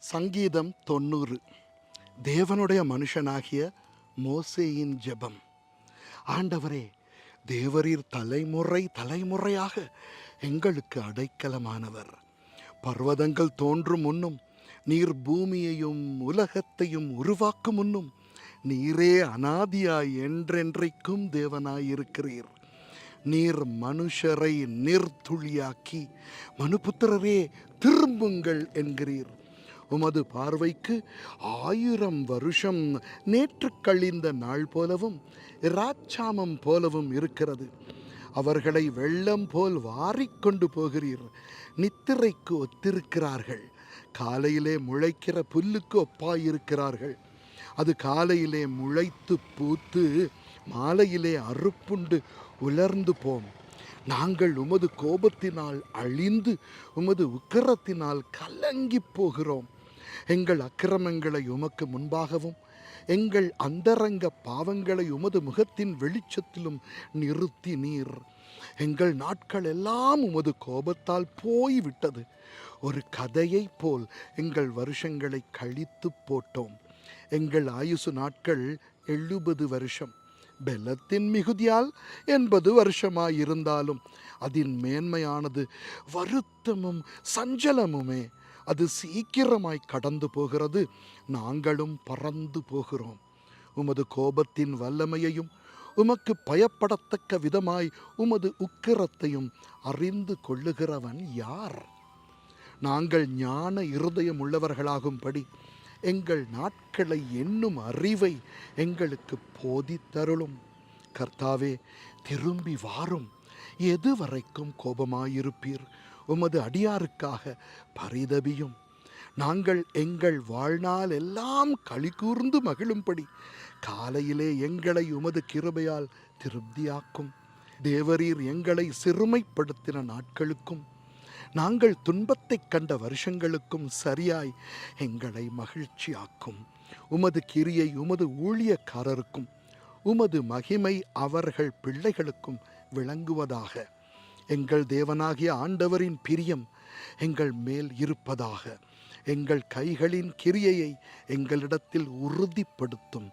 சங்கீதம் 90. தேவனுடைய மனுஷனாகிய மோசேயின் ஜெபம். ஆண்டவரே, தேவரீர் தலைமுறை தலைமுறையாக எங்களுக்கு அடைக்கலமானவர். பர்வதங்கள் தோன்றும் முன்னும், நீர் பூமியையும் உலகத்தையும் உருவாக்கும் முன்னும், நீரே அனாதியாய் என்றென்றைக்கும் தேவனாயிருக்கிறீர். நீர் மனுஷரை நிர்துளியாக்கி மனுபுத்திரரே திரும்புங்கள் என்கிறீர். உமது பார்வைக்கு 1000 வருஷம் நேற்று கழிந்த நாள் போலவும் இராச்சாமம் போலவும் இருக்கிறது. அவர்களை வெள்ளம் போல் வாரிக்கொண்டு போகிறீர். நித்திரைக்கு ஒத்திருக்கிறார்கள். காலையிலே முளைக்கிற புல்லுக்கு ஒப்பாயிருக்கிறார்கள். அது காலையிலே முளைத்து பூத்து மாலையிலே அறுப்புண்டு உலர்ந்து போம். நாங்கள் உமது கோபத்தினால் அழிந்து உமது உக்கிரத்தினால் கலங்கி போகிறோம். எங்கள் அக்கிரமங்களை உமக்கு முன்பாகவும் எங்கள் அந்தரங்க பாவங்களை உமது முகத்தின் வெளிச்சத்திலும் நிறுத்தி நீர். எங்கள் நாட்கள் எல்லாம் உமது கோபத்தால் போய்விட்டது. ஒரு கதையைப் போல் எங்கள் வருஷங்களை கழித்து போட்டோம். எங்கள் ஆயுசு நாட்கள் 70 வருஷம். பெலத்தின் மிகுதியால் 80 வருஷமாயிருந்தாலும் அதன் மேன்மையானது வருத்தமும் சஞ்சலமுமே. அது சீக்கிரமாய் கடந்து போகிறது. நாங்களும் பறந்து போகிறோம். உமது கோபத்தின் வல்லமையையும் உமக்கு பயப்படத்தக்க விதமாய் உமது உக்கிரத்தையும் அறிந்து கொள்ளுகிறவன் யார்? நாங்கள் ஞான இருதயம் உள்ளவர்களாகும்படி எங்கள் நாட்களை எண்ணும் அறிவை எங்களுக்கு போதித்தருளும். கர்த்தாவே, திரும்பி வாரும். எது வரைக்கும் கோபமாயிருப்பீர்? உமது அடியாருக்காக பரிதபியும். நாங்கள் எங்கள் வாழ்நாள் எல்லாம் களி கூர்ந்து மகிழும்படி காலையிலே எங்களை உமது கிருபையால் திருப்தியாக்கும். தேவரீர் எங்களை சிறுமைப்படுத்தின நாட்களுக்கும் நாங்கள் துன்பத்தைக் கண்ட வருஷங்களுக்கும் சரியாய் எங்களை மகிழ்ச்சியாக்கும். உமது கிரியை உமது ஊழியக்காரருக்கும் உமது மகிமை அவர்கள் பிள்ளைகளுக்கும் விளங்குவதாக. எங்கள் தேவனாகிய ஆண்டவரின் பிரியம் எங்கள் மேல் இருப்பதாக. எங்கள் கைகளின் கிரியையை எங்களிடத்தில் உறுதிப்படுத்தும்.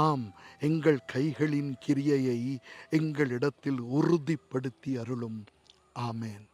ஆம், எங்கள் கைகளின் கிரியையை எங்களிடத்தில் உறுதிப்படுத்தி அருளும். ஆமேன்.